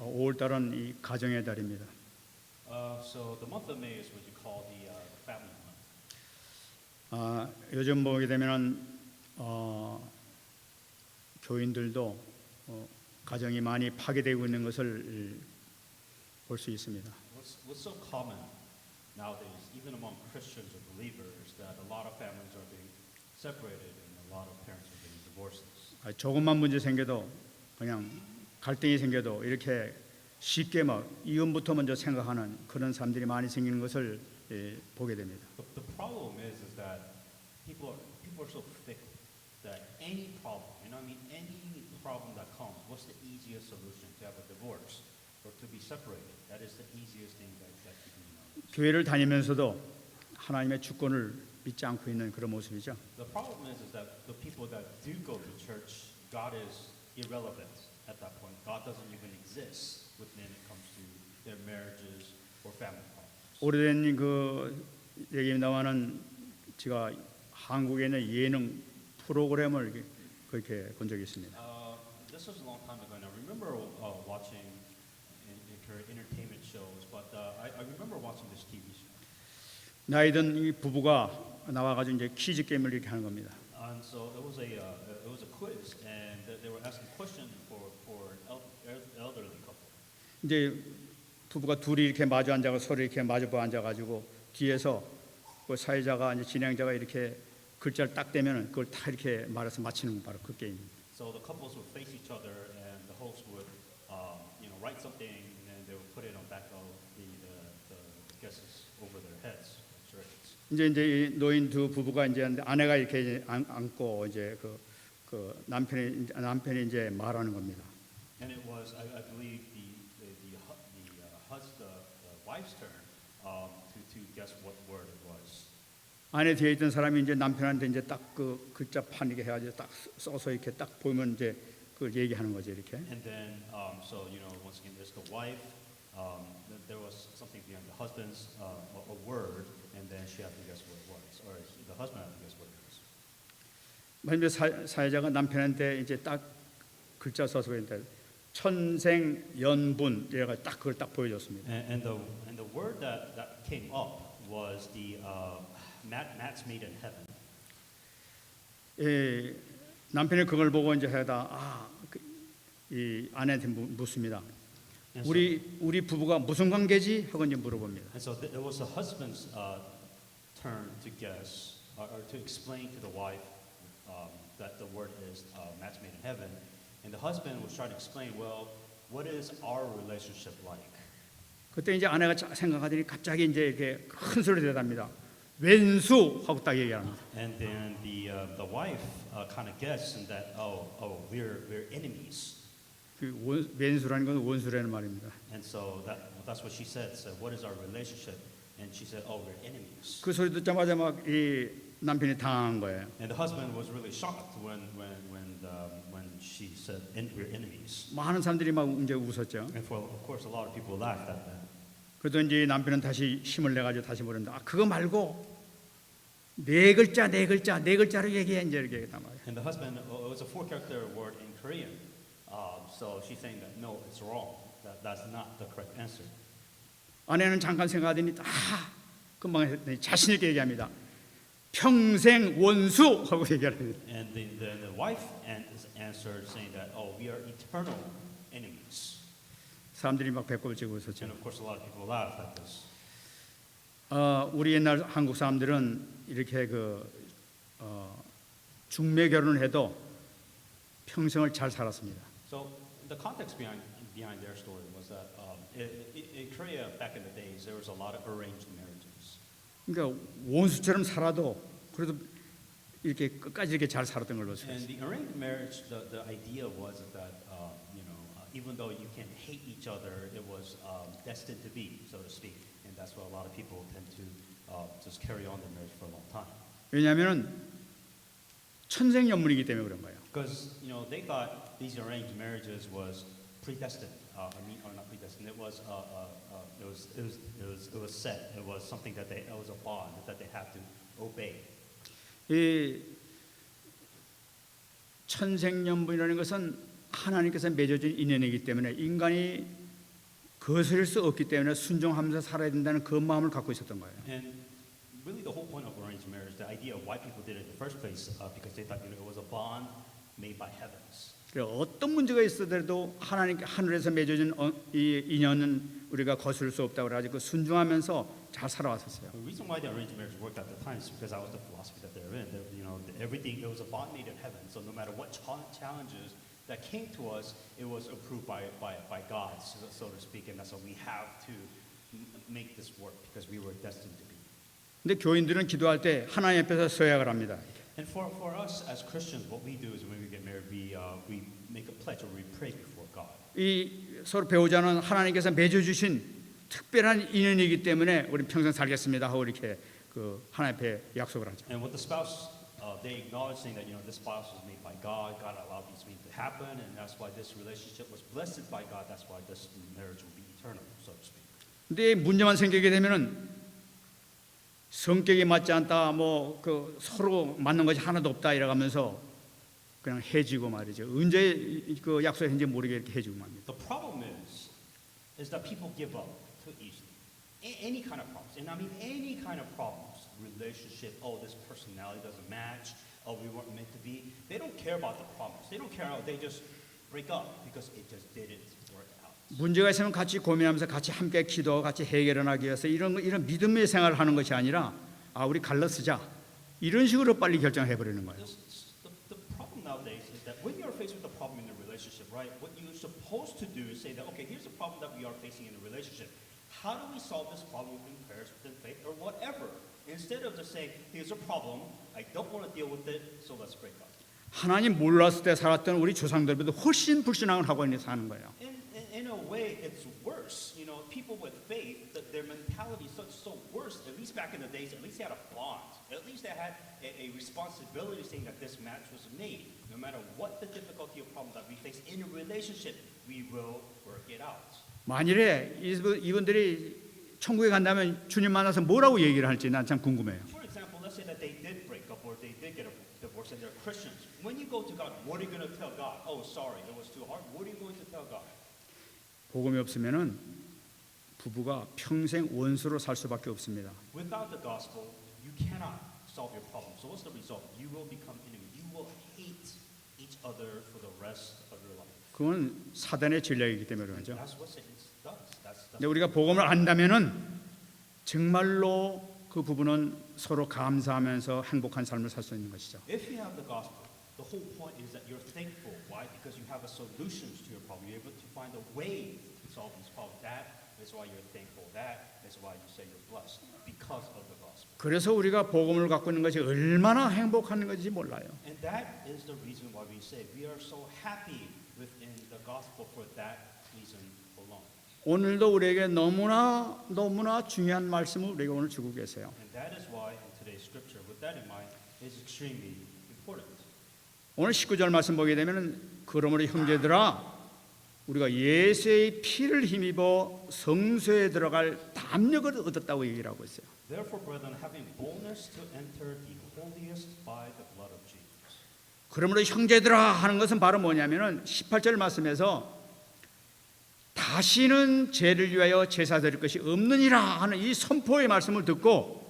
5월 달은 이 가정의 달입니다. So the month of May is what you call the family month. 요즘 보게 되면은 교인들도 가정이 많이 파괴되고 있는 것을 볼 수 있습니다. What's so common nowadays, even among Christians or believers, that a lot of families are being separated and a lot of parents are getting divorces. 조금만 문제 생겨도 그냥 갈등이 생겨도 이렇게 쉽게 막 이혼부터 먼저 생각하는 그런 사람들이 많이 생기는 것을 보게 됩니다. But the problem is that people are so fickle that any problem, any problem that comes, what's the easiest solution? To have a divorce or to be separated? That is the easiest thing that people know. 교회를 다니면서도 하나님의 주권을 믿지 않고 있는 그런 모습이죠. The problem is that the people that do go to church, God is irrelevant at that point. God doesn't even exist when it comes to their marriages or family problems. 오래된 그 얘기입니다만은 제가 한국에 있는 예능 프로그램을 그렇게 본 적이 있습니다. This was a long time ago, and I remember watching entertainment shows, but I remember watching this TV show. 나이든 이 부부가 나와가지고 이제 퀴즈 게임을 이렇게 하는 겁니다. And so it was a quiz, and they were asking questions for an elderly couple. 이제 부부가 둘이 이렇게 마주 앉아가 서로 이렇게 마주 앉아가지고 뒤에서 그 사회자가 이제 진행자가 이렇게 글자를 딱 대면은 그걸 다 이렇게 말해서 맞히는 거 바로 그 게임입니다. So the couples would face each other, and the host would, write something, and then they would put it on back of the guesses over their heads. 이제 이 노인 두 부부가 이제 아내가 이렇게 앉고 이제 그 남편이 이제 말하는 겁니다. And it was, I believe, the wife's turn to guess what word it was. 안에 뒤에 있던 사람이 이제 남편한테 이제 딱 그 글자 판이게 해가지고 딱 써서 이렇게 딱 보면 이제 그걸 얘기하는 거죠 이렇게. And then, so once again, there's the wife. There was something behind the husband's a word, and then she had to guess what it was, or the husband had to guess what it was. 먼저 사회자가 남편한테 이제 딱 글자 써서 그랬는데 천생연분 얘가 딱 그걸 딱 보여줬습니다. And the word that came up was the match made in heaven. 남편이 그걸 보고 이제 하다 이 아내한테 묻습니다. 우리 부부가 무슨 관계지? 하고 이제 물어봅니다. And so it was the husband's turn to guess or to explain to the wife that the word is match made in heaven, and the husband was trying to explain, well, what is our relationship like? 그때 이제 아내가 생각하더니 갑자기 이제 이렇게 큰 소리 대답니다. 왼수 하고 딱 얘기합니다. And then the wife kind of guessed and that we're enemies. 그 왼수라는 건 원수라는 말입니다. And so that's what she said. So what is our relationship? And she said, we're enemies. 그 소리 듣자마자 막 이 남편이 당한 거예요. And the husband was really shocked when she said we're enemies. 많은 사람들이 막 이제 웃었죠. And of course a lot of people laughed at that. 그래도 이제 남편은 다시 힘을 내 가지고 다시 물었는데 그거 말고 네 글자로 얘기해 이제 이렇게 했단 말이에요. And the husband, it was a 4-character word in Korean. So she's saying that no, it's wrong. That's not the correct answer. 아내는 잠깐 생각하더니 금방 자신 있게 얘기합니다. 평생 원수 하고 얘기합니다. And the wife answered saying that we are eternal enemies. 사람들이 막 배꼽을 쥐고 있었죠. And of course a lot of people laughed at this. 우리 옛날 한국 사람들은 이렇게 중매 결혼을 해도 평생을 잘 살았습니다. So the context behind their story was that in Korea back in the days there was a lot of arranged marriages. 그러니까 원수처럼 살아도 그래도 이렇게 끝까지 이렇게 잘 살았던 걸로 봤어요. And the arranged marriage, the idea was that even though you can hate each other, it was destined to be, so to speak, and that's why a lot of people tend to just carry on their marriage for a long time. 왜냐하면은 천생연분이기 때문에 그런 거예요. Because they thought these arranged marriages was predestined. Or not predestined. It was set. It was something that it was a bond that they had to obey. 이 천생연분이라는 것은 하나님께서 맺어준 인연이기 때문에 인간이 거스릴 수 없기 때문에 순종하면서 살아야 된다는 그 마음을 갖고 있었던 거예요. And really, the whole point of arranged marriage, the idea of why people did it in the first place, because they thought, it was a bond made by heavens. 어떤 문제가 있어도 하나님 하늘에서 맺어진 이 인연은 우리가 거스를 수 없다고 그래가지고 순종하면서 잘 살아왔었어요. The reason why the arranged marriage worked at the time is because that was the philosophy that they were in. Everything, it was a bond made in heaven. So no matter what challenges that came to us, it was approved by God, so to speak. And that's why we have to make this work because we were destined to be. 근데 교인들은 기도할 때 하나님 앞에서 서약을 합니다. And for us as Christians, what we do is when we get married, we make a pledge or we pray before God. 이 서로 배우자는 하나님께서 맺어주신 특별한 인연이기 때문에 우리 평생 살겠습니다 하고 이렇게 그 하나님 앞에 약속을 하죠. And with the spouse, they acknowledge saying that this spouse was made by God. God allowed these things to happen, and that's why this relationship was blessed by God. That's why this marriage will be eternal, so to speak. 근데 문제만 생기게 되면은 성격이 맞지 않다, 뭐 그 서로 맞는 것이 하나도 없다 이래가면서 그냥 해지고 말이죠. 언제 그 약속했는지 모르게 이렇게 해지고 말입니다. The problem is that people give up too easily. Any kind of problems, and I mean any kind of problems, relationship. Oh, this personality doesn't match. Oh, we weren't meant to be. They don't care about the problems. They don't care. They just break up because it just didn't work out. 문제가 있으면 같이 고민하면서 같이 함께 기도하고 같이 해결을 하기 위해서 이런 믿음의 생활을 하는 것이 아니라 우리 갈라 쓰자 이런 식으로 빨리 결정해 버리는 거예요. The problem nowadays is that when you're faced with a problem in a relationship, right? What you're supposed to do is say that, okay, here's a problem that we are facing in a relationship. How do we solve this problem in prayers, within faith, or whatever? Instead of just saying, here's a problem, I don't want to deal with it, so let's break up. 하나님 몰랐을 때 살았던 우리 조상들보다 훨씬 불신앙을 하고 사는 거예요. In a way, it's worse. People with faith, their mentality is so worse. At least back in the days, at least they had a bond. At least they had a responsibility saying that this match was made. No matter what the difficulty or problem that we face in a relationship, we will work it out. 만일에 이분들이 천국에 간다면 주님 만나서 뭐라고 얘기를 할지 난 참 궁금해요. For example, let's say that they did break up or they did get a divorce and they're Christians. When you go to God, what are you going to tell God? Oh, sorry, it was too hard. What are you going to tell God? 복음이 없으면은 부부가 평생 원수로 살 수밖에 없습니다. Without the gospel, you cannot solve your problem. So what's the result? You will become enemy. You will hate each other for the rest of your life. 그건 사단의 전략이기 때문에 그러죠. That's what Satan does. 근데 우리가 복음을 안다면은 정말로 그 부부는 서로 감사하면서 행복한 삶을 살 수 있는 것이죠. If you have the gospel, the whole point is that you're thankful. Why? Because you have a solution to your problem. You're able to find a way to solve these problems. That is why you're thankful. That is why you say you're blessed because of the gospel. 그래서 우리가 복음을 갖고 있는 것이 얼마나 행복한 것인지 몰라요. And that is the reason why we say we are so happy within the gospel for that reason alone. 오늘도 우리에게 너무나 중요한 말씀을 우리가 오늘 주고 계세요. And that is why in today's scripture, with that in mind, is extremely important. 오늘 19절 말씀 보게 되면 그러므로 형제들아 우리가 예수의 피를 힘입어 성소에 들어갈 담력을 얻었다고 얘기를 하고 있어요. Therefore, brethren, having boldness to enter the holiest by the blood of Jesus. 그러므로 형제들아 하는 것은 바로 뭐냐면은 18절 말씀에서 다시는 죄를 위하여 제사 드릴 것이 없느니라 하는 이 선포의 말씀을 듣고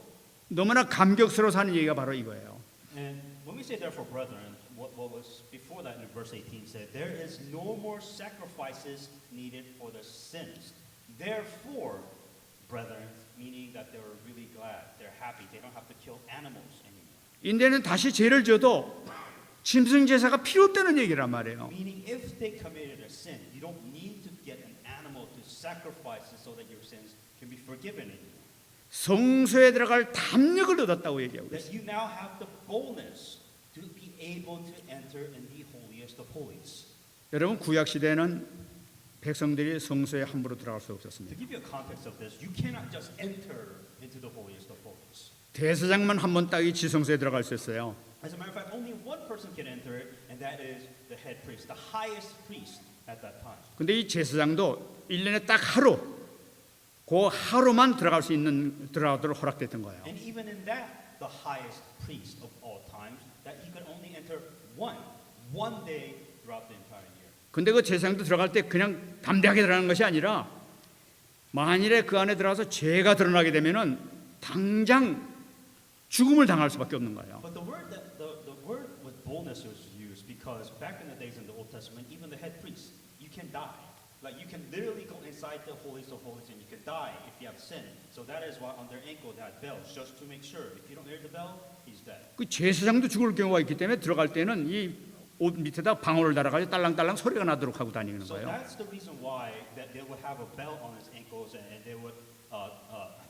너무나 감격스러워서 하는 얘기가 바로 이거예요. And when we say therefore, brethren, what was before that in verse 18 said, there is no more sacrifices needed for the sins. Therefore, brethren, meaning that they were really glad, they're happy, they don't have to kill animals anymore. 인대는 다시 죄를 져도 짐승 제사가 필요 없다는 얘기란 말이에요. Meaning, if they committed a sin, you don't need to get an animal to sacrifice it so that your sins can be forgiven anymore. 성소에 들어갈 담력을 얻었다고 얘기하고 있어요. That you now have the boldness to be able to enter in the holiest of holies. 여러분 구약 시대에는 백성들이 성소에 함부로 들어갈 수 To 없었습니다. give you a context of this, you cannot just enter into the holiest of holies. 대제사장만 한 번 딱 이 지성소에 들어갈 수 있어요. As a matter of fact, only one person can enter it, and that is the head priest, the highest priest at that time. 근데 이 제사장도 1년에 딱 하루 그 하루만 들어갈 수 있는 들어가도록 허락됐던 거예요. And even in that, the highest priest of all times, that he could only enter one day throughout the entire year. 근데 그 제사장도 들어갈 때 그냥 담대하게 들어가는 것이 아니라 만일에 그 안에 들어가서 죄가 드러나게 되면은 당장 죽음을 당할 수밖에 없는 거예요. But the word with boldness was used because back in the days in the Old Testament, even the head priests, you can die. Like you can literally go inside the holiest of holies and you can die if you have sin. So that is why on their ankle they had bells just to make sure. If you don't hear the bell, he's dead. 그 제사장도 죽을 경우가 있기 때문에 들어갈 때는 이 옷 밑에다 방울을 달아가지고 딸랑딸랑 소리가 나도록 하고 다니는 So 거예요. that's the reason why that they would have a bell on his ankles and they would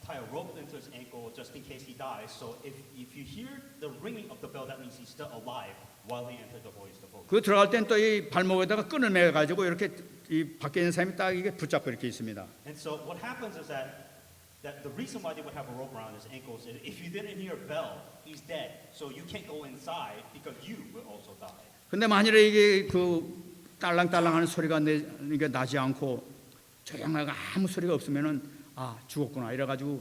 tie a rope into his ankle just in case he dies. So if you hear the ringing of the bell, that means he's still alive while he entered the holiest of holies. 그 들어갈 땐 또 이 발목에다가 끈을 매 가지고 이렇게 이 밖에 있는 사람이 딱 이게 붙잡고 이렇게 있습니다. And so what happens is that the reason why they would have a rope around his ankles is if you didn't hear a bell, he's dead. So you can't go inside because you will also die. 근데 만일에 이게 그 딸랑딸랑하는 소리가 이게 나지 않고 조용하고 아무 소리가 없으면은 아 죽었구나 이래가지고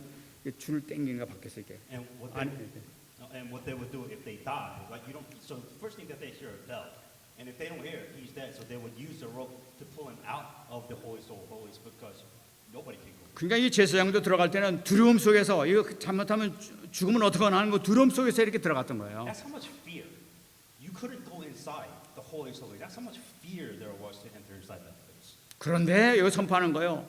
줄을 땡긴가 밖에서 이렇게 And what they would do if they die, like you don't. So first thing that they hear a bell, and if they don't hear it, he's dead. So they would use the rope to pull him out of the holiest of holies because nobody can go. 그러니까 이 제사장도 들어갈 때는 두려움 속에서 이거 잘못하면 죽으면 어떡하나 하는 거 두려움 속에서 이렇게 들어갔던 거예요. That's how much fear. You couldn't go inside the holiest of holies. That's how much fear there was to enter inside that place. 그런데 여기 선포하는 거예요.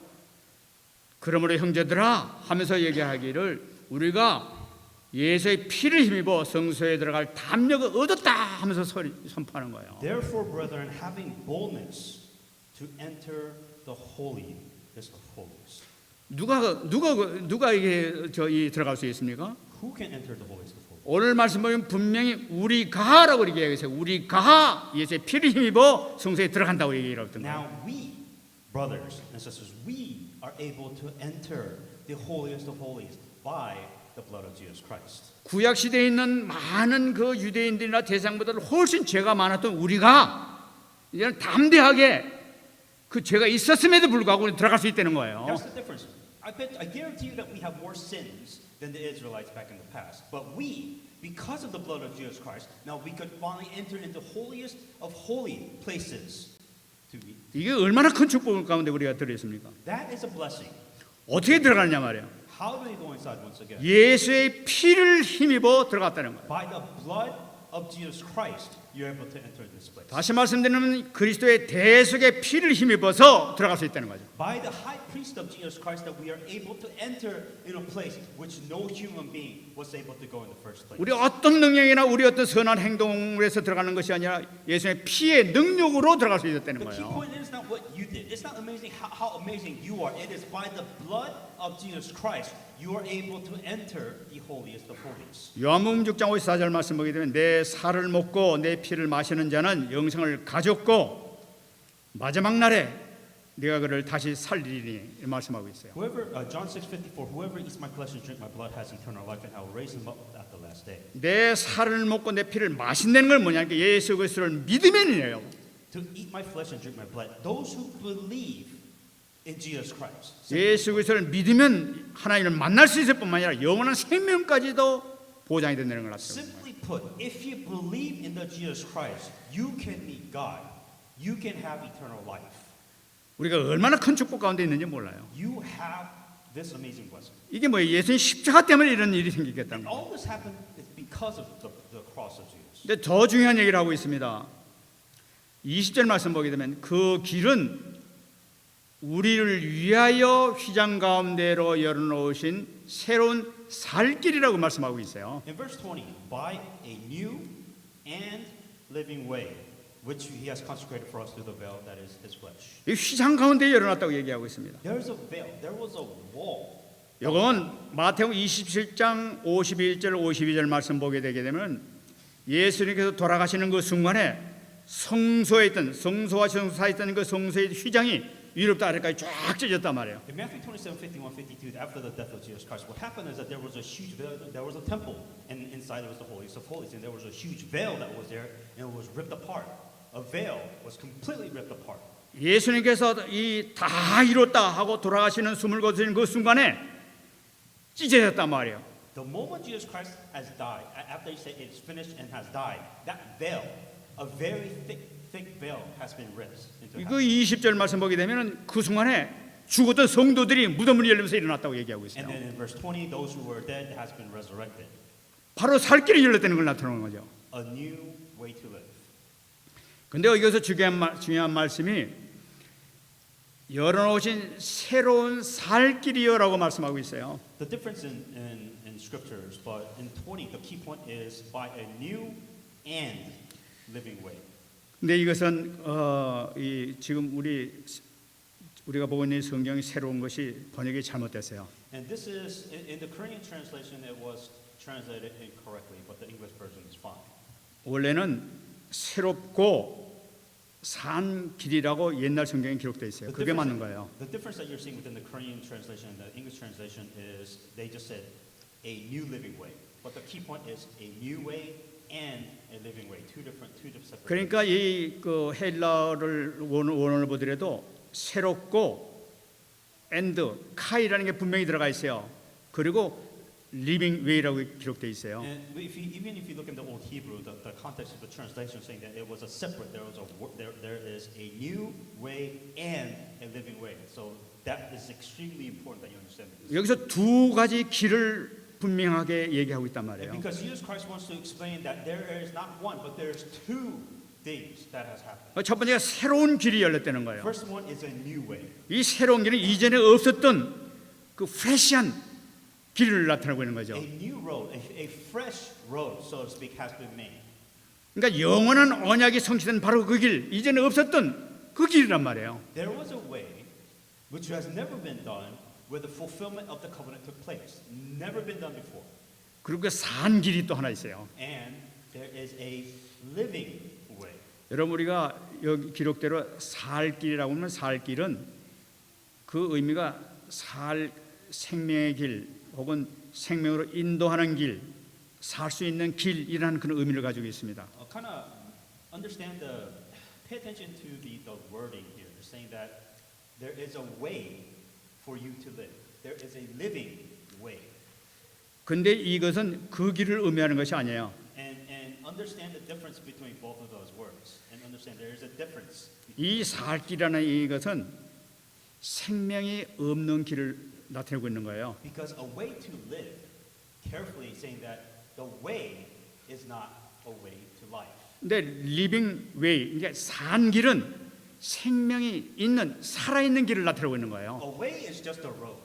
그러므로 형제들아 하면서 얘기하기를 우리가 예수의 피를 힘입어 성소에 들어갈 담력을 얻었다 하면서 선포하는 거예요. Therefore, brethren, having boldness to enter the holiest of holies. 누가 이게 저기 들어갈 수 있습니까? Who can enter the holiest of holies? 오늘 말씀 보면 분명히 우리가라고 얘기해요. 우리가 예수의 피를 힘입어 성소에 들어간다고 얘기를 했던 거예요. Now we, brothers and sisters, we are able to enter the holiest of holies by the blood of Jesus Christ. 구약 시대에 있는 많은 그 유대인들이나 대상보다 훨씬 죄가 많았던 우리가 이제는 담대하게 그 죄가 있었음에도 불구하고 들어갈 수 있다는 거예요. That's the difference. I guarantee you that we have more sins than the Israelites back in the past. But we, because of the blood of Jesus Christ, now we could finally enter into holiest of holy places to be. 이게 얼마나 큰 축복 가운데 우리가 들어있습니까? That is a blessing. 어떻게 들어가느냐 말이에요. How do we go inside once again? 예수의 피를 힘입어 들어갔다는 거예요. By the blood of Jesus Christ, you're able to enter this place. 다시 말씀드리면 그리스도의 대속의 피를 힘입어서 들어갈 수 있다는 거죠. By the high priest of Jesus Christ that we are able to enter in a place which no human being was able to go in the first place. 우리 어떤 능력이나 우리 어떤 선한 행동을 해서 들어가는 것이 아니라 예수의 피의 능력으로 들어갈 수 있었다는 The key 거예요. point is not what you did. It's not amazing how amazing you are. It is by the blood of Jesus Christ you are able to enter the holiest of holies. 요한복음 6장 54절 말씀 보게 되면 내 살을 먹고 내 피를 마시는 자는 영생을 가졌고 마지막 날에 내가 그를 다시 살리리니 이 말씀하고 있어요. John 6:54. Whoever eats my flesh and drink my blood has eternal life, and I will raise him up at the last day. 내 살을 먹고 내 피를 마신다는 건 뭐냐니까 예수 그리스도를 믿으면이에요. To eat my flesh and drink my blood, those who believe in Jesus Christ. 예수 그리스도를 믿으면 하나님을 만날 수 있을 뿐만 아니라 영원한 생명까지도 보장이 된다는 걸 알았어요. Simply put, if you believe in the Jesus Christ, you can meet God. You can have eternal life. 우리가 얼마나 큰 축복 가운데 있는지 몰라요. You have this amazing blessing. 이게 뭐예요? 예수님 십자가 때문에 이런 일이 생기겠다는 And 거예요. all this happened is because of the cross of Jesus. 근데 더 중요한 얘기를 하고 있습니다. 20절 말씀 보게 되면 그 길은 우리를 위하여 휘장 가운데로 열어놓으신 새로운 살 길이라고 말씀하고 있어요. In verse 20, by a new and living way, which he has consecrated for us through the veil that is his flesh. 이 휘장 가운데 열어놨다고 얘기하고 있습니다. There is a veil. There was a wall. 이건 마태복음 27장 51절 52절 말씀 보게 되게 되면 예수님께서 돌아가시는 그 순간에 성소에 있던 성소와 성소 사이에 있던 그 성소의 휘장이 위로부터 아래까지 쫙 찢어졌단 말이에요. In Matthew 27, 51, 52, after the death of Jesus Christ, what happened is that there was a huge veil, there was a temple, and inside there was the holiest of holies, and there was a huge veil that was there, and it was ripped apart. A veil was completely ripped apart. 예수님께서 이 다 이뤘다 하고 돌아가시는 숨을 거두시는 그 순간에 찢어졌단 말이에요. The moment Jesus Christ has died, after he said it's finished and has died, that veil, a very thick veil has been ripped into half. 그 20절 말씀 보게 되면 그 순간에 죽었던 성도들이 무덤을 열면서 일어났다고 얘기하고 And 있어요. then in verse 20, those who were dead has been resurrected. 바로 살 길이 열렸다는 걸 나타내는 거죠. A new way to live. 근데 여기서 중요한 말씀이 열어놓으신 새로운 살 길이요라고 말씀하고 있어요. The difference in scriptures, but in 20, the key point is by a new and living way. 근데 이것은 지금 우리가 보고 있는 성경이 새로운 것이 번역이 잘못됐어요. And this is, in the Korean translation, it was translated incorrectly, but the English version is fine. 원래는 새롭고 산 길이라고 옛날 성경에 기록되어 있어요. 그게 맞는 거예요. The difference that you're seeing within the Korean translation and the English translation is they just said a new living way. But the key point is a new way and a living way. Two separate. 그러니까 이 헬라어를 원어를 보더라도 새롭고 and 카이라는 게 분명히 들어가 있어요. 그리고 living way라고 기록되어 있어요. And even if you look in the Old Hebrew, the context of the translation saying that it was a separate, there is a new way and a living way. So that is extremely important that you understand this. 여기서 두 가지 길을 분명하게 얘기하고 있단 말이에요. Because Jesus Christ wants to explain that there is not one, but there's two things that has happened. 첫 번째가 새로운 길이 열렸다는 거예요. First one is a new way. 이 새로운 길은 이전에 없었던 그 프레시한 길을 나타내고 있는 거죠. A new road, a fresh road, so to speak, has been made. 그러니까 영원한 언약이 성취된 바로 그 길, 이전에 없었던 그 길이란 말이에요. There was a way which has never been done where the fulfillment of the covenant took place. Never been done before. 그리고 산 길이 또 하나 있어요. And there is a living way. 여러분 우리가 여기 기록대로 살 길이라고 하면 살 길은 그 의미가 생명의 길 혹은 생명으로 인도하는 길, 살 수 있는 길이라는 그런 의미를 가지고 있습니다. Kind of pay attention to the wording here, saying that there is a way for you to live. There is a living way. 근데 이것은 그 길을 의미하는 것이 아니에요. And understand the difference between both of those words. And understand there is a difference. 이 살 길이라는 이것은 생명이 없는 길을 나타내고 있는 거예요. Because a way to live, carefully saying that the way is not a way to life. 근데 living way, 이게 산 길은 생명이 있는 살아있는 길을 나타내고 있는 거예요. A way is just a road.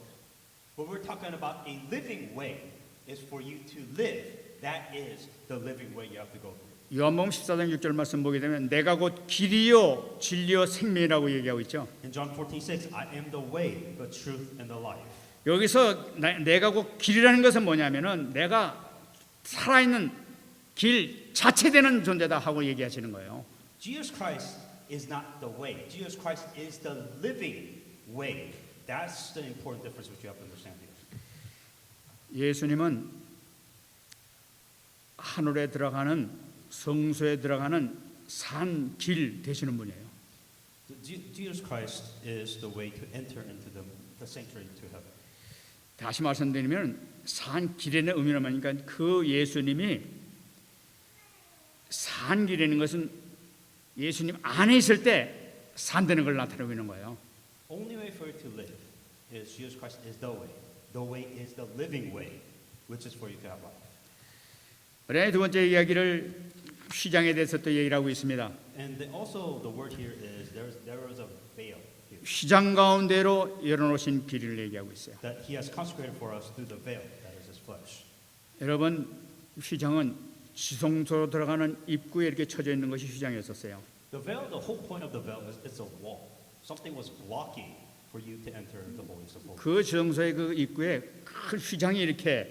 What we're talking about, a living way, is for you to live. That is the living way you have to go through. 요한복음 14장 6절 말씀 보게 되면 내가 곧 길이요 진리요 생명이라고 얘기하고 있죠. In John 14:6, I am the way, the truth, and the life. 여기서 내가 곧 길이라는 것은 뭐냐면은 내가 살아있는 길 자체되는 존재다 하고 얘기하시는 거예요. Jesus Christ is not the way. Jesus Christ is the living way. That's the important difference which you have to understand here. 예수님은 하늘에 들어가는 성소에 들어가는 산 길 되시는 분이에요. Jesus Christ is the way to enter into the sanctuary to heaven. 다시 말씀드리면 산 길에는 의미는 뭐니까 그 예수님이 산 길이라는 것은 예수님 안에 있을 때 산되는 걸 나타내고 있는 거예요. Only way for you to live is Jesus Christ is the way. The way is the living way, which is for you to have life. 그래 두 번째 이야기를 휘장에 대해서 또 얘기를 하고 있습니다. And also the word here is there is a veil here 휘장 가운데로 열어놓으신 길을 얘기하고 있어요. that He has consecrated for us through the veil that is His flesh. 여러분 휘장은 지성소로 들어가는 입구에 이렇게 쳐져 있는 것이 휘장이었었어요. The veil, the whole point of the veil is it's a wall. Something was blocking for you to enter the holiest of holies. 그 지성소의 그 입구에 큰 휘장이 이렇게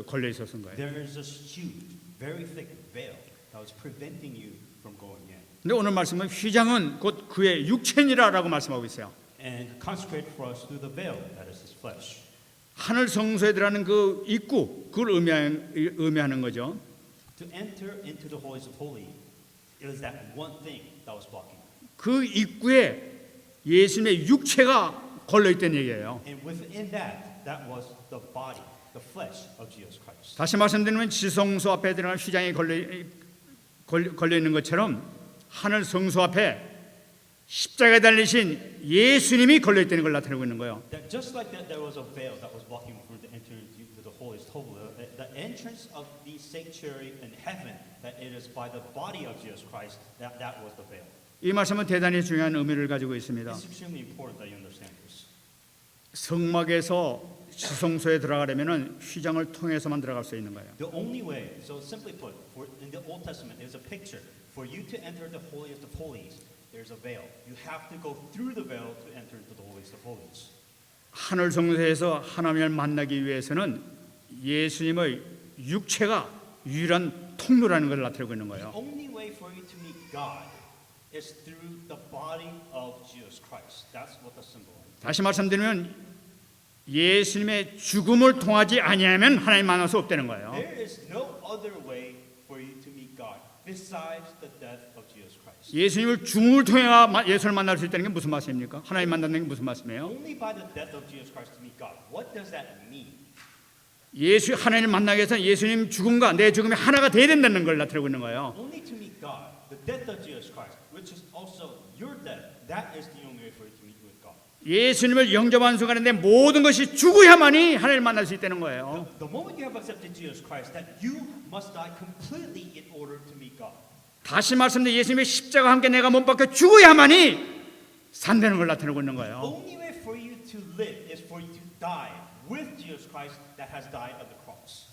걸려 있었던 거예요. There is this huge, very thick veil that was preventing you from going in. 근데 오늘 말씀은 휘장은 곧 그의 육체니라라고 말씀하고 있어요. And consecrated for us through the veil that is His flesh. 하늘 성소에 들어가는 그 입구 그걸 의미하는 거죠. To enter into the holiest of holies, it was that one thing that was blocking. 그 입구에 예수님의 육체가 걸려 있다는 얘기예요. And within that was the body, the flesh of Jesus Christ. 다시 말씀드리면 지성소 앞에 들어간 휘장이 걸려 있는 것처럼 하늘 성소 앞에 십자가에 달리신 예수님이 걸려있다는 걸 나타내고 있는 거예요. That just like that, there was a veil that was blocking for the entrance to the holiest holy. The entrance of the sanctuary in heaven, that it is by the body of Jesus Christ. That was the veil. 이 말씀은 대단히 중요한 의미를 가지고 있습니다. It's extremely important that you understand this. 성막에서 지성소에 들어가려면은 휘장을 통해서만 들어갈 수 있는 거예요. The only way, so simply put, in the Old Testament, there's a picture. For you to enter the holiest of holies, there's a veil. You have to go through the veil to enter into the holiest of holies. 하늘 성소에서 하나님을 만나기 위해서는 예수님의 육체가 유일한 통로라는 걸 나타내고 있는 The 거예요. only way for you to meet God is through the body of Jesus Christ. That's what the symbol is. 다시 말씀드리면 예수님의 죽음을 통하지 아니하면 하나님 만날 수 없다는 거예요. There is no other way for you to meet God besides the death of Jesus Christ. 예수님을 죽음을 통해 예수를 만날 수 있다는 게 무슨 말씀입니까? 하나님 만나는 게 무슨 말씀이에요? Only by the death of Jesus Christ to meet God. What does that mean? 예수 하나님 만나기 위해서 예수님 죽음과 내 죽음이 하나가 돼야 된다는 걸 나타내고 있는 거예요. Only to meet God, the death of Jesus Christ, which is also your death. That is the only way for you to meet with God. 예수님을 영접한 순간에 내 모든 것이 죽어야만이 하나님을 만날 수 있다는 거예요. The moment you have accepted Jesus Christ, that you must die completely in order to meet God. 다시 말씀드린 예수님의 십자가와 함께 내가 못 박혀 죽어야만이 산다는 걸 나타내고 있는 The 거예요. only way for you to live is for you to die with Jesus Christ that has died on the cross.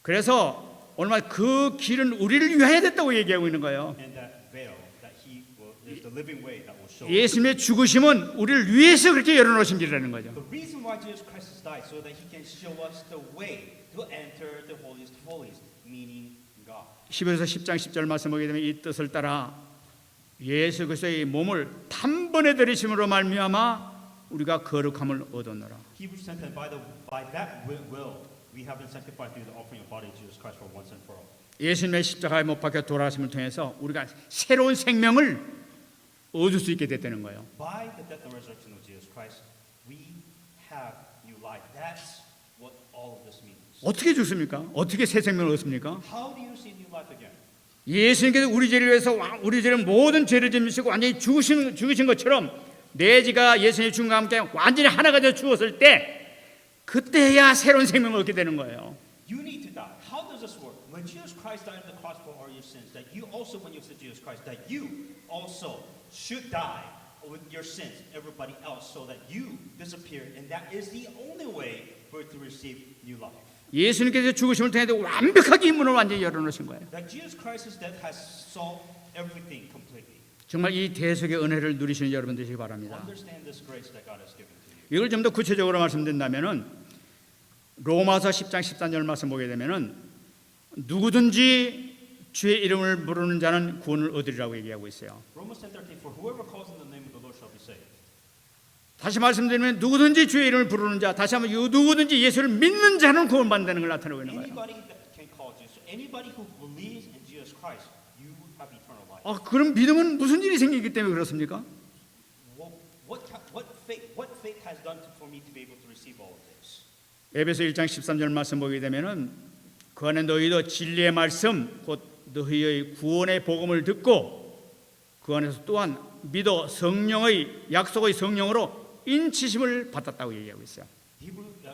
그래서 오늘 그 길은 우리를 위하여 됐다고 얘기하고 있는 거예요. And that veil that he is the living way that will show. 예수님의 죽으심은 우리를 위해서 그렇게 열어놓으신 길이라는 거죠. The reason why Jesus Christ has died so that he can show us the way to enter the holiest of holies, meaning God. 히브리서 10장 10절 말씀 보게 되면 이 뜻을 따라 예수 그리스도의 몸을 단번에 들이심으로 말미암아 우리가 거룩함을 얻었노라. Hebrews 10:10 by that will we have been sanctified through the offering of body of Jesus Christ for once and for all. 예수님의 십자가에 못 박혀 돌아가심을 통해서 우리가 새로운 생명을 얻을 수 있게 됐다는 거예요. By the death and resurrection of Jesus Christ, we have new life. That's what all of this means. 어떻게 죽습니까? 어떻게 새 생명을 얻습니까? How do you receive new life again? 예수님께서 우리 죄를 위해서 우리 죄를 모든 죄를 짊으시고 완전히 죽으신 것처럼 내 죄가 예수님의 죽음과 함께 완전히 하나가 되어 죽었을 때 그때야 새로운 생명을 얻게 되는 거예요. You need to die. How does this work? When Jesus Christ died on the cross for all your sins, that you also, when you accept Jesus Christ, that you also should die with your sins, everybody else, so that you disappear, and that is the only way for you to receive new life. 예수님께서 죽으심을 통해 완벽하게 이 문을 완전히 열어놓으신 거예요. That Jesus Christ's death has solved everything completely. 정말 이 대속의 은혜를 누리시는 여러분 되시기 바랍니다. Understand this grace that God has given to you. 이걸 좀 더 구체적으로 말씀드린다면은 로마서 10장 13절 말씀 보게 되면은 누구든지 주의 이름을 부르는 자는 구원을 얻으리라고 얘기하고 있어요. Romans 10:13 For whoever calls on the name of the Lord shall be saved. 다시 말씀드리면 누구든지 주의 이름을 부르는 자, 다시 한번 누구든지 예수를 믿는 자는 구원받는다는 걸 나타내고 있는 거예요. Anybody that can call Jesus, anybody who believes in Jesus Christ, you have eternal life. 그럼 믿음은 무슨 일이 생기기 때문에 그렇습니까? What faith has done for me to be able to receive all of this? 에베소 1장 13절 말씀 보게 되면은 그 안에 너희도 진리의 말씀 곧 너희의 구원의 복음을 듣고 그 안에서 또한 믿어 성령의 약속의 성령으로 인치심을 받았다고 얘기하고 있어요.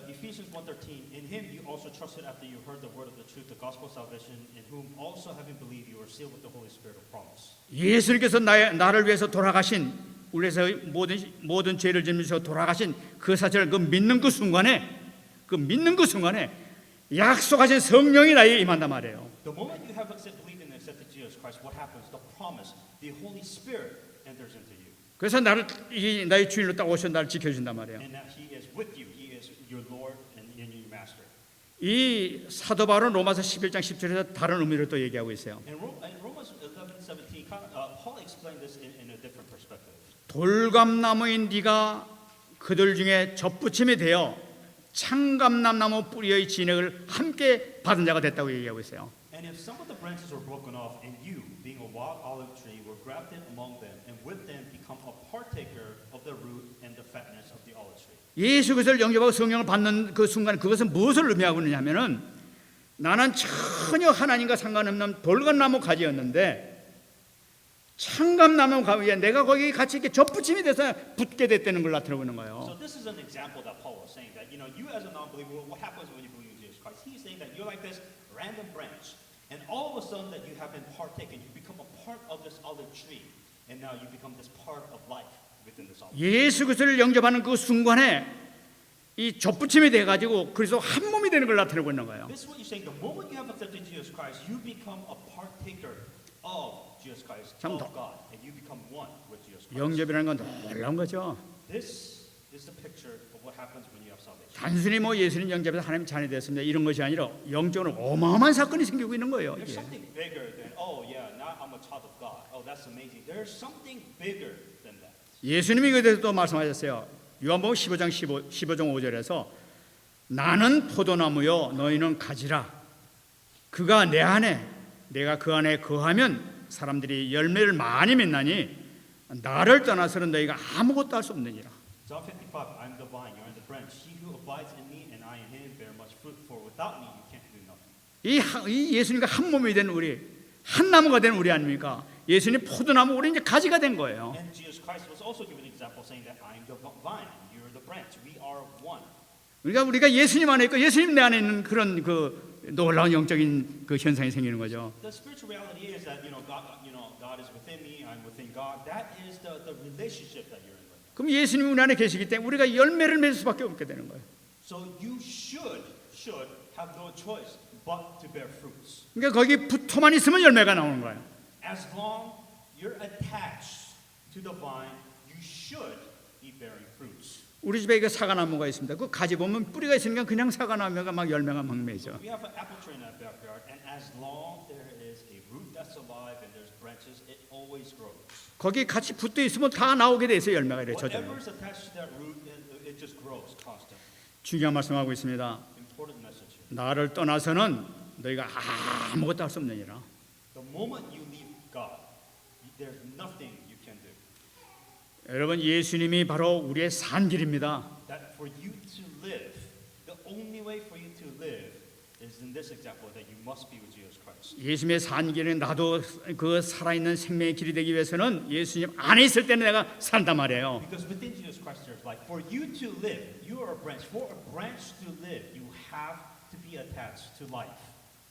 Ephesians 1:13 In him you also trusted after you heard the word of the truth, the gospel of salvation, in whom also having believed you were sealed with the Holy Spirit of promise. 예수님께서 나를 위해서 돌아가신 우리에서의 모든 죄를 짊으시고 돌아가신 그 사실을 믿는 그 순간에 약속하신 성령이 나에게 임한단 말이에요. The moment you have believed and accepted Jesus Christ, what happens? The promise, the Holy Spirit enters into you. 그래서 나의 주인으로 딱 오셔 나를 지켜준단 말이에요. And that He is with you. He is your Lord and your Master. 이 사도 바울은 로마서 11장 10절에서 다른 의미를 또 얘기하고 있어요. In Romans 11:17, Paul explained this in a different perspective. 돌감나무인 네가 그들 중에 접붙임이 되어 창감나무 뿌리의 진액을 함께 받은 자가 됐다고 얘기하고 있어요. And if some of the branches were broken off, and you, being a wild olive tree, were grafted among them, and with them become a partaker of the root and the fatness of the olive tree. 예수 그리스도를 영접하고 성령을 받는 그 순간 그것은 무엇을 의미하고 있느냐면은 나는 전혀 하나님과 상관없는 돌감나무 가지였는데 창감나무 가위에 내가 거기 같이 이렇게 접붙임이 돼서 붙게 됐다는 걸 나타내고 있는 거예요. So this is an example that Paul was saying that, you as a non-believer, what happens when you believe in Jesus Christ? He's saying that you're like this random branch, and all of a sudden that you have been partaken, you become a part of this olive tree, and now you become this part of life within this olive tree. 예수 그리스도를 영접하는 그 순간에 이 접붙임이 돼 가지고 그래서 한 몸이 되는 걸 나타내고 있는 거예요. This is what you're saying. The moment you have accepted Jesus Christ, you become a partaker of Jesus Christ, 참 of God, and you become one with Jesus Christ. 영접이라는 건 놀라운 거죠. This is the picture of what happens when you have salvation. 단순히 뭐 예수님 영접해서 하나님 자녀 됐습니다 이런 것이 아니라 영적으로 어마어마한 사건이 생기고 있는 거예요. There's 이게. something bigger than, oh yeah, now I'm a child of God. Oh, that's amazing. There's something bigger than that. 예수님이 이거에 대해서 또 말씀하셨어요. 요한복음 15장 15장 5절에서 나는 포도나무요 너희는 가지라. 그가 내 안에 내가 그 안에 거하면 사람들이 열매를 많이 맺나니 나를 떠나서는 너희가 아무것도 할 수 없느니라. John 55, I'm the vine, you're the branch. He who abides in me and I in him bear much fruit, for without me you can't do nothing. 이 예수님과 한 몸이 된 우리, 한 나무가 된 우리 아닙니까? 예수님 포도나무, 우리 이제 가지가 된 거예요. And Jesus Christ was also given an example saying that I'm the vine, you're the branch. We are one. 그러니까 우리가 예수님 안에 있고 예수님 내 안에 있는 그런 그 놀라운 영적인 그 현상이 생기는 거죠. The spiritual reality is that God is within me, I'm within God. That is the relationship that you're in with. 그럼 예수님이 우리 안에 계시기 때문에 우리가 열매를 맺을 수밖에 없게 되는 거예요. So you should have no choice but to bear fruits. 그러니까 거기 붙어만 있으면 열매가 나오는 거예요. As long you're attached to the vine, you should be bearing fruits. 우리 집에 그 사과나무가 있습니다. 그 가지 보면 뿌리가 있으니까 그냥 사과나무가 막 열매가 막 맺죠. We have an apple tree in our backyard, and as long there is a root that's alive and there's branches, it always grows. 거기 같이 붙어 있으면 다 나오게 돼 있어요. 열매가 이렇게 젖어요. Whatever is attached to that root, it just grows constantly. 중요한 말씀하고 있습니다. Important message here. 나를 떠나서는 너희가 아무것도 할 수 없느니라. The moment you leave God, there's nothing you can do. 여러분 예수님이 바로 우리의 산길입니다. That for you to live, the only way for you to live is in this example that you must be with Jesus Christ. 예수님의 산길은 나도 그 살아있는 생명의 길이 되기 위해서는 예수님 안에 있을 때는 내가 산단 말이에요. Because within Jesus Christ there's life. For you to live, you are a branch. For a branch to live, you have to be attached to life.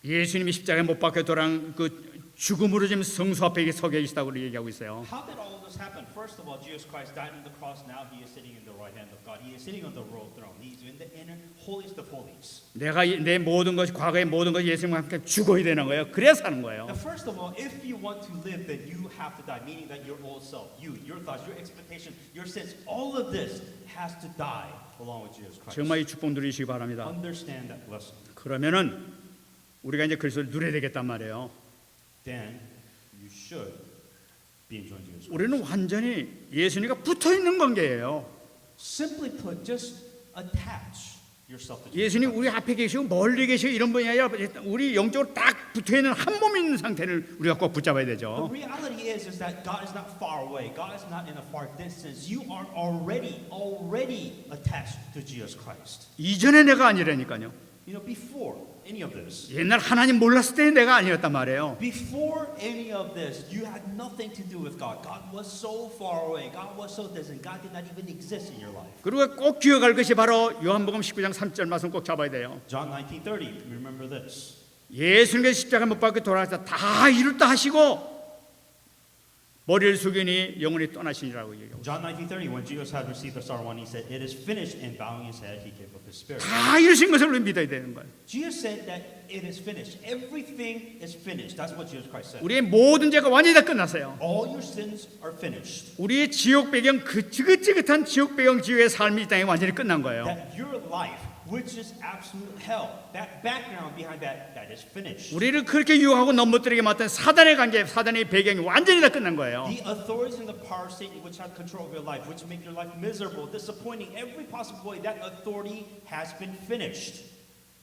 예수님이 십자가에 못 박혀 돌아간 그 죽음으로 지금 성수 앞에 서 계시다고 얘기하고 있어요. How did all of this happen? First of all, Jesus Christ died on the cross. Now he is sitting in the right hand of God. He is sitting on the royal throne. He's in the inner holiest of holies. 내가 내 모든 것, 과거의 모든 것 예수님과 함께 죽어야 되는 거예요. 그래야 사는 거예요. Now, first of all, if you want to live, then you have to die. Meaning that your old self, your thoughts, your expectation, your sins, all of this has to die along with Jesus Christ. 정말 이 축복 누리시기 바랍니다. Understand that blessing. 그러면은 우리가 이제 그리스도를 누려야 되겠단 말이에요. Then you should be enjoying Jesus Christ. 우리는 완전히 예수님과 붙어 있는 관계예요. Simply put, just attach yourself to Jesus. 예수님 우리 앞에 계시고 멀리 계시고 이런 분이 아니라 우리 영적으로 딱 붙어 있는 한 몸이 있는 상태를 우리가 꼭 붙잡아야 The 되죠. reality is that God is not far away. God is not in a far distance. You are already attached to Jesus Christ. 이전에 내가 아니라니까요. You know, before any of this, 옛날 하나님 몰랐을 때 내가 아니었단 말이에요. before any of this, you had nothing to do with God. God was so far away. God was so distant. God did not even exist in your life. 그리고 꼭 기억할 것이 바로 요한복음 19장 3절 말씀 꼭 잡아야 돼요. John 19:30. Remember this. 예수님께서 십자가 못 박혀 돌아가서 다 이뤘다 하시고 머리를 숙이니 영원히 떠나시니라고 얘기하고 John 19:30. When Jesus had received the sorrow one, he said, "It is finished." And bowing his head, he gave up his spirit. 다 이루신 것을 우리 믿어야 되는 거예요. Jesus said that it is finished. Everything is finished. That's what Jesus Christ said. 우리의 모든 죄가 완전히 다 끝났어요. All your sins are finished. 우리의 지옥 배경 그 지긋지긋한 지옥 배경 지옥의 삶이 이 땅에 완전히 끝난 거예요. That your life, which is absolute hell, that background behind that is finished. 우리를 그렇게 유혹하고 넘어뜨리게 만든 사단의 관계, 사단의 배경이 완전히 다 끝난 거예요. The authorities and the power of Satan which have control of your life, which make your life miserable, disappointing, every possible way, that authority has been finished.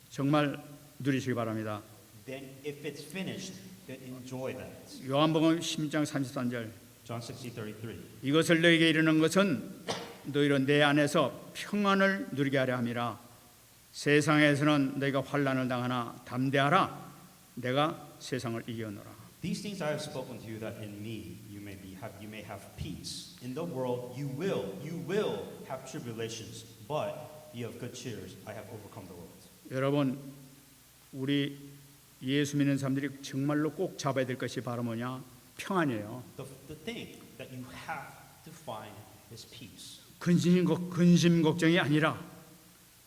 정말 누리시기 바랍니다. Then if it's finished, then enjoy that. 요한복음 16장 33절 John 60:33. 이것을 너희에게 이르는 것은 너희로 내 안에서 평안을 누리게 하려 함이라. 세상에서는 너희가 환난을 당하나 담대하라. 내가 세상을 이겨노라. These things I have spoken to you, that in me you may have peace. In the world you will have tribulations, but be of good cheer. I have overcome the world. 여러분, 우리 예수 믿는 사람들이 정말로 꼭 잡아야 될 것이 바로 뭐냐? 평안이에요. The thing that you have to find is peace. 근심 걱정이 아니라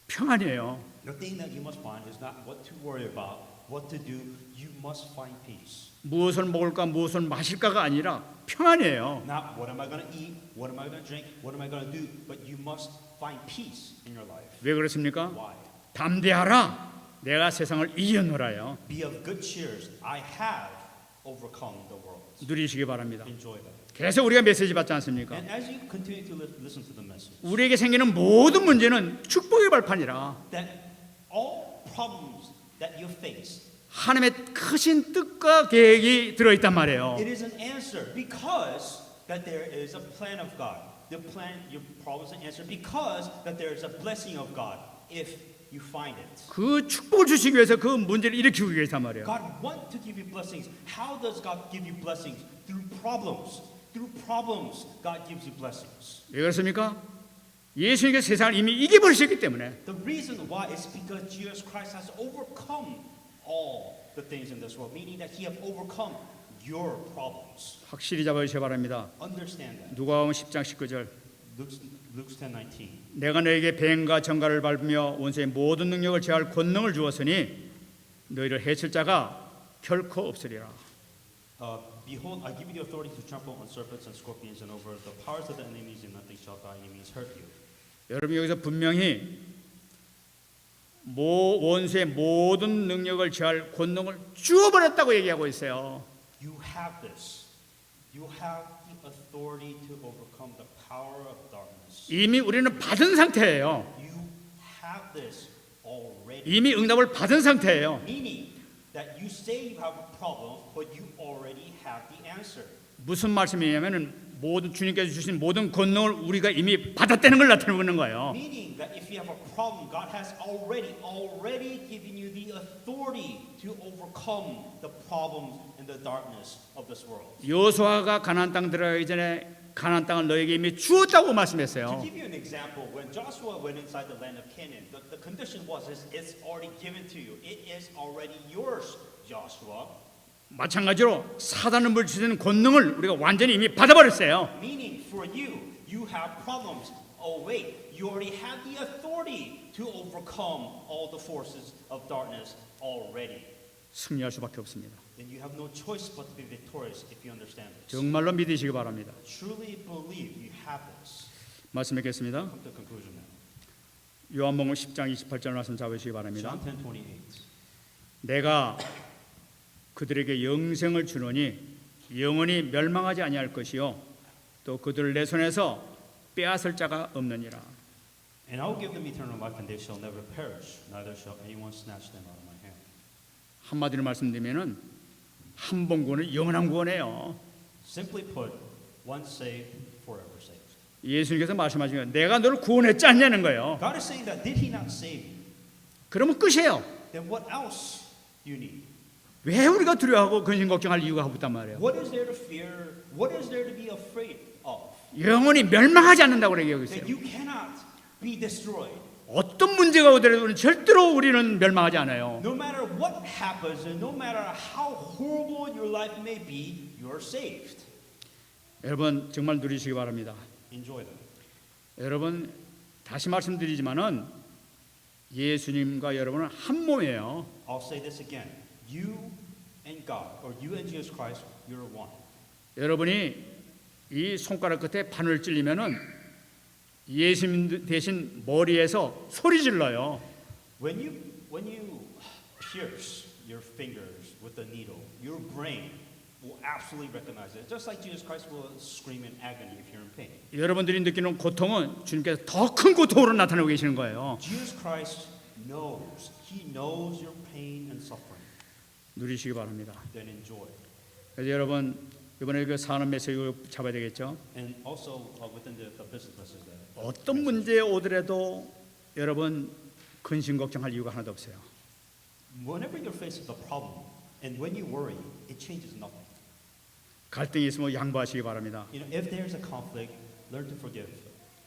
평안이에요. The thing that you must find is not what to worry about, what to do. You must find peace. 무엇을 먹을까, 무엇을 마실까가 아니라 평안이에요. Not what am I going to eat, what am I going to drink, what am I going to do, but you must find peace in your life. 왜 그렇습니까? Why? 담대하라. 내가 세상을 이겨노라요. Be of good cheer. I have overcome the world. 누리시기 바랍니다. Enjoy that. 계속 우리가 메시지 받지 않습니까? And as you continue to listen to the message, 우리에게 생기는 모든 문제는 축복의 발판이라 that all problems that you face, 하나님의 크신 뜻과 계획이 들어있단 말이에요. it is an answer because that there is a plan of God. The plan, your problems and answer because that there is a blessing of God if you find it. 그 축복을 주시기 위해서 그 문제를 일으키기 위해서란 말이에요. God wants to give you blessings. How does God give you blessings? Through problems. Through problems, God gives you blessings. 왜 그렇습니까? 예수님께서 세상을 이미 이겨버리셨기 때문에. The reason why is because Jesus Christ has overcome all the things in this world, meaning that He has overcome your problems. 확실히 잡아주시기 바랍니다. Understand that. 누가복음 10장 19절. Luke 10:19. 내가 너에게 뱀과 정갈을 밟으며 원수의 모든 능력을 제할 권능을 주었으니 너희를 해칠 자가 결코 없으리라. Behold, I give you the authority to trample on serpents and scorpions and over the powers of the enemies, and nothing shall by any means hurt you. 여러분 여기서 분명히 원수의 모든 능력을 제할 권능을 주어버렸다고 얘기하고 있어요. You have this. You have the authority to overcome the power of darkness. 이미 우리는 받은 상태예요. You have this already. 이미 응답을 받은 상태예요. Meaning that you say you have a problem, but you already have the answer. 무슨 말씀이냐면은 모든 주님께서 주신 모든 권능을 우리가 이미 받았다는 걸 나타내는 거예요. Meaning that if you have a problem, God has already given you the authority to overcome the problems and the darkness of this world. 여호수아가 가나안 땅 들어가기 전에 가나안 땅을 너에게 이미 주었다고 To 말씀했어요. give you an example, when Joshua went inside the land of Canaan, the condition was it's already given to you. It is already yours, Joshua. 마찬가지로 사단을 물리치는 권능을 우리가 완전히 이미 받아버렸어요. Meaning for you, you have problems. Oh wait, you already have the authority to overcome all the forces of darkness already. 승리할 수밖에 없습니다. Then you have no choice but to be victorious if you understand this. 정말로 믿으시기 바랍니다. Truly believe you have this. 말씀 뵙겠습니다. Come to conclusion now. 요한복음 10장 28절 말씀 잡으시기 바랍니다. John 10:28. 내가 그들에게 영생을 주노니 영원히 멸망하지 아니할 것이요 또 그들을 내 손에서 빼앗을 자가 없느니라. And I will give them eternal life, and they shall never perish, neither shall anyone snatch them out of my hand. 한마디로 말씀드리면은 한 번 구원은 영원한 구원이에요. Simply put, once saved, forever saved. 예수님께서 말씀하시면 내가 너를 구원했지 않냐는 거예요. God is saying that did He not save you? 그러면 끝이에요. Then what else you need? 왜 우리가 두려워하고 근심 걱정할 이유가 없단 말이에요. What is there to fear? What is there to be afraid of? 영원히 멸망하지 않는다고 얘기하고 있어요. That you cannot be destroyed. 어떤 문제가 오더라도 절대로 우리는 멸망하지 않아요. No matter what happens and no matter how horrible your life may be, you're saved. 여러분 정말 누리시기 바랍니다. Enjoy them. 여러분 다시 말씀드리지만은 예수님과 여러분은 한 몸이에요. I'll say this again. You and God, or you and Jesus Christ, you're one. 여러분이 이 손가락 끝에 바늘 찔리면은 예수님 대신 머리에서 소리 질러요. When you pierce your fingers with a needle, your brain will absolutely recognize it. Just like Jesus Christ will scream in agony if you're in pain. 여러분들이 느끼는 고통은 주님께서 더 큰 고통으로 나타내고 계시는 거예요. Jesus Christ knows. He knows your pain and suffering. 누리시기 바랍니다. Then enjoy. 그래서 여러분 이번에 그 산업 메시지를 잡아야 되겠죠. And also within the business message that 어떤 문제 오더라도 여러분 근심 걱정할 이유가 하나도 없어요. whenever you're faced with a problem, And when you worry, it changes nothing. 갈등이 있으면 양보하시기 바랍니다. You know, if there's a conflict, learn to forgive.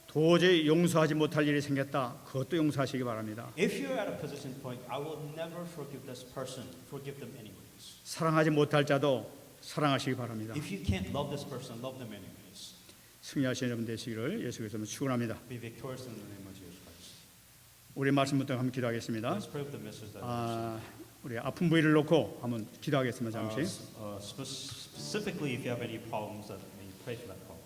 도저히 용서하지 못할 일이 생겼다. 그것도 용서하시기 바랍니다. If you're at a position point, I will never forgive this person. Forgive them anyways. 사랑하지 못할 자도 사랑하시기 바랍니다. If you can't love this person, love them anyways. 승리하시는 여러분 되시기를 예수 그리스도로 축원합니다. Be victorious in the name of Jesus Christ. 우리 말씀부터 한번 기도하겠습니다. Let's pray with the message that I 우리 아픈 부위를 놓고 한번 기도하겠습니다. 잠시. Specifically, if you have any problems, that you pray for that problem.